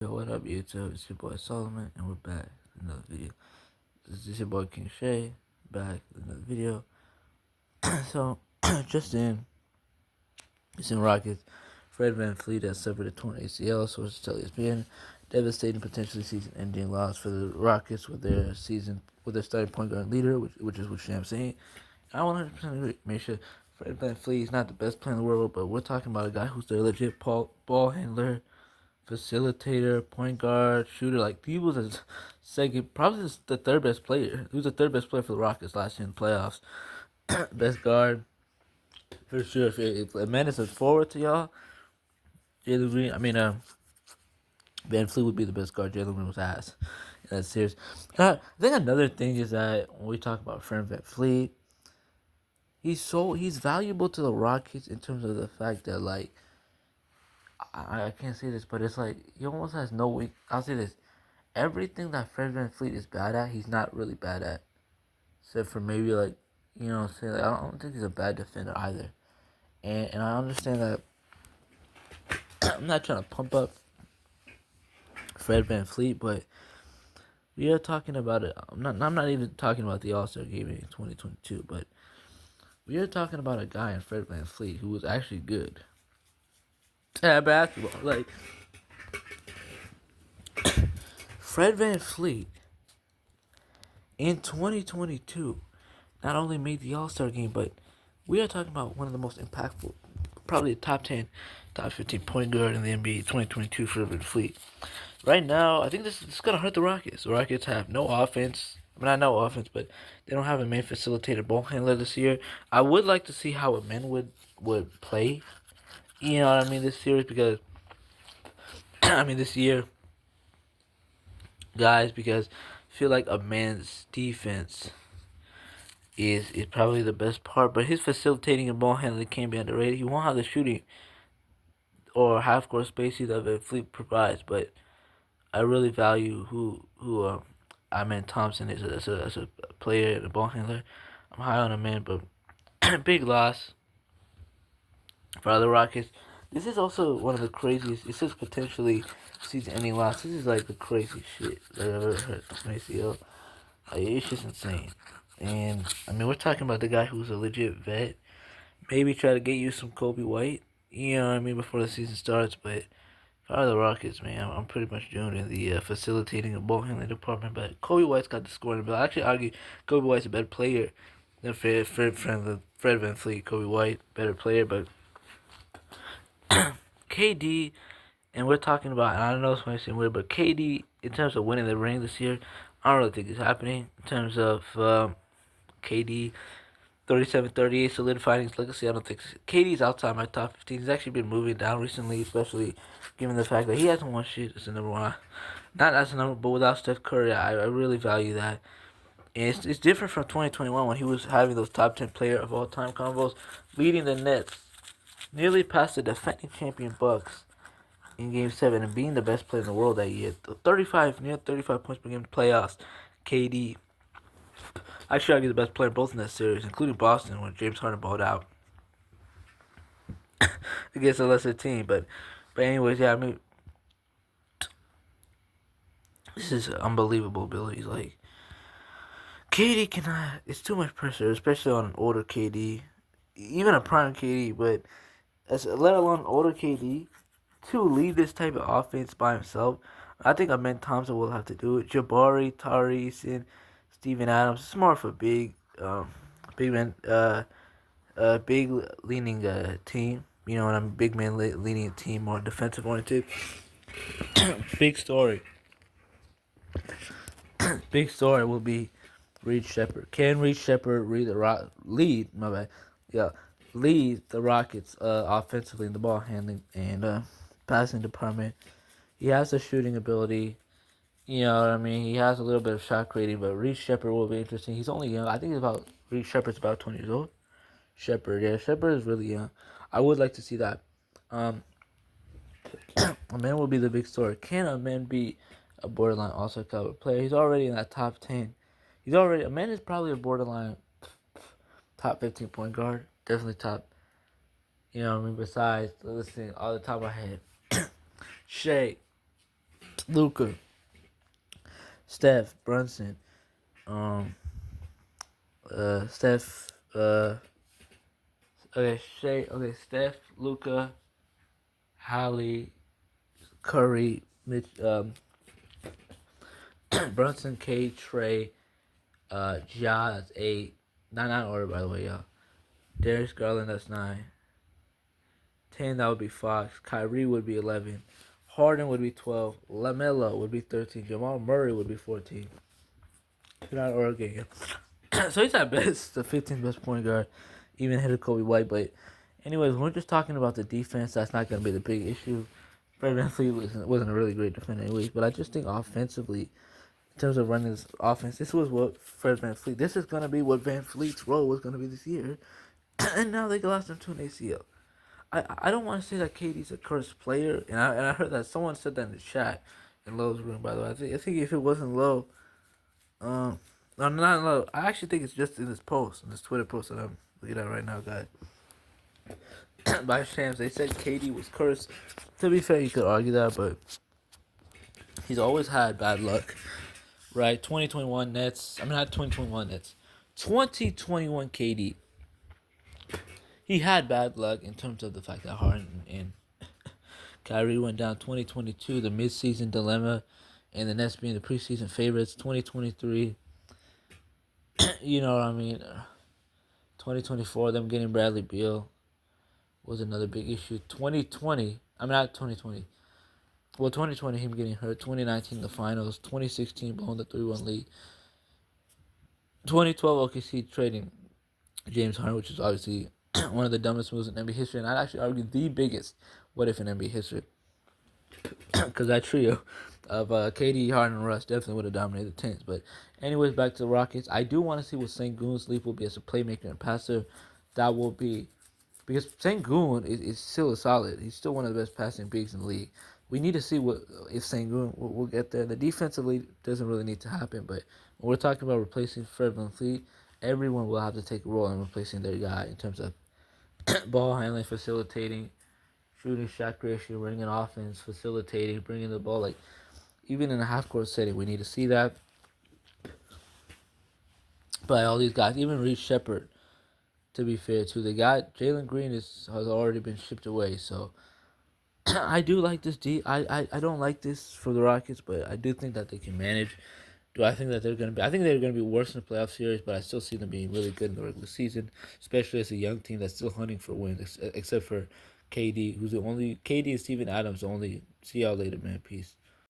Yo, what up, YouTube? It's your boy Solomon, and we're back with another video. This is your boy King Shay, back with another video. So, just in, it's in Rockets. Fred VanVleet has suffered a torn ACL, sources tell ESPN. Devastating, potentially season-ending loss for the Rockets with their starting point guard leader, which is what I'm saying. I 100% agree. Make sure Fred VanVleet is not the best player in the world, but we're talking about a guy who's their legit ball handler, facilitator, point guard, shooter. Like, he was a second, probably the third best player. He was the third best player for the Rockets last year in the playoffs. Best guard for sure. If a man is a forward to y'all, Jalen Green. VanVleet would be the best guard. Jalen Green was ass in that series. I think another thing is that when we talk about Fred VanVleet, he's valuable to the Rockets in terms of the fact that, like, I can't say this, but it's like he almost has no weak. I'll say this: everything that Fred VanVleet is bad at, he's not really bad at, except for maybe, like, say, like, I don't think he's a bad defender either. And I understand that. I'm not trying to pump up Fred VanVleet, but we are talking about it. I'm not even talking about the All-Star game in 2022, but we are talking about a guy in Fred VanVleet who was actually good at basketball. Like, Fred VanVleet in 2022 not only made the All-Star game, but we are talking about one of the most impactful, probably the top 10, top 15 point guard in the NBA 2022 for VanVleet. Right now, I think this is going to hurt the Rockets. The Rockets have no offense. I mean, not no offense, but they don't have a main facilitator ball handler this year. I would like to see how a man would play, you know what I mean, this series, because, this year, guys, because I feel like a man's defense is probably the best part, but his facilitating and ball handling can't be underrated. He won't have the shooting or half court spacing that VanVleet provides, but I really value who Thompson is as a player and a ball handler. I'm high on him, man, but big loss for the Rockets. This is also one of the craziest. This is potentially season-ending loss. This is like the craziest shit that I've ever heard from ACL. Like, it's just insane. And we're talking about the guy who's a legit vet. Maybe try to get you some Kobe White, before the season starts. But if I were the Rockets, man, I'm pretty much doing in the facilitating and ball handling department. But Kobe White's got the scoring ability. I actually argue Kobe White's a better player than Fred VanVleet. Kobe White, better player, but KD, and we're talking about, and I don't know if it's weird, but KD, in terms of winning the ring this year, I don't really think it's happening. In terms of KD, 37-38, solidifying his legacy. I don't think KD's outside my top 15. He's actually been moving down recently, especially given the fact that he hasn't won shit as a number one. Not as a number, but without Steph Curry, I really value that. And it's different from 2021 when he was having those top 10 player of all time combos, leading the Nets nearly past the defending champion Bucks in Game 7 and being the best player in the world that year. Near 35 points per game in the playoffs. KD, actually, I'd be the best player both in that series, including Boston when James Harden balled out against a lesser team. But anyways, yeah, this is unbelievable abilities. Like, KD cannot. It's too much pressure, especially on an older KD, even a prime KD. But let alone older KD, to lead this type of offense by himself. I think Thompson will have to do it. Jabari, Tyrese, and Steven Adams. It's more of a big man, big leaning team. You know what I mean? Big man leaning team, more defensive oriented. Big story. Big story will be Reed Shepherd. Can Reed Shepherd lead? My bad. Yeah, lead the Rockets offensively in the ball handling and passing department. He has the shooting ability. You know what I mean? He has a little bit of shot creating, but Reed Shepherd will be interesting. He's only young. I think Reed Shepherd's about 20 years old. Shepherd is really young. I would like to see that. A man will be the big story. Can a man be a borderline all-star caliber player? He's already in that top 10. A man is probably a borderline top 15 point guard. Definitely top. You know what I mean? Besides, listening all the top of my head. Shea, Luka, Steph, Brunson, um, Steph, Steph, Luka, Hallie, Curry, Mitch, Brunson, K, Trey, Ja, that's 8. Not in order, by the way, y'all. Darius Garland, that's 9. 10, that would be Fox. Kyrie would be 11. Harden would be 12. LaMelo would be 13. Jamal Murray would be 14. Not Oregon. So he's at best the 15th best point guard, even ahead of Kobe White. But anyways, we're just talking about the defense. That's not going to be the big issue. Fred VanVleet wasn't a really great defender anyways. But I just think offensively, in terms of running this offense, this was what Fred VanVleet. This is going to be what VanVleet's role was going to be this year. And now they lost him to an ACL. I don't want to say that KD's a cursed player, and I heard that someone said that in the chat in Lowe's room. By the way, I think if it wasn't Lowe, no, not Lowe. I actually think it's just in this post, in this Twitter post that I'm looking at right now, guys. By chance, they said KD was cursed. To be fair, you could argue that, but he's always had bad luck, right? 2021 Nets. I mean, not 2021 Nets. 2021 KD. He had bad luck in terms of the fact that Harden and Kyrie went down. 2022, the midseason dilemma, and the Nets being the preseason favorites. 2023, you know what I mean. 2024, them getting Bradley Beal was another big issue. 2020, I mean not 2020. Well, 2020, him getting hurt. 2019, the finals. 2016, blowing the 3-1 lead. 2012, OKC trading James Harden, which is obviously one of the dumbest moves in NBA history, and I'd actually argue the biggest what if in NBA history. Because that trio of KD, Harden, and Russ definitely would have dominated the tens. But anyways, back to the Rockets. I do want to see what Sengun's leap will be as a playmaker and passer. That will be because Sengun is still a solid. He's still one of the best passing bigs in the league. We need to see what if Sengun will get there. The defensively doesn't really need to happen, but when we're talking about replacing Fred VanVleet, everyone will have to take a role in replacing their guy in terms of ball handling, facilitating, shooting, shot creation, running an offense, facilitating, bringing the ball. Like even in a half court setting, we need to see that by all these guys. Even Reece Shepard, to be fair, too. They got Jalen Green has already been shipped away, so I do like this. I don't like this for the Rockets, but I do think that they can manage. Do I think that they're going to be? I think they're going to be worse in the playoff series, but I still see them being really good in the regular season, especially as a young team that's still hunting for wins, except for KD, who's the only KD and Steven Adams, the only. See y'all later, man. Peace.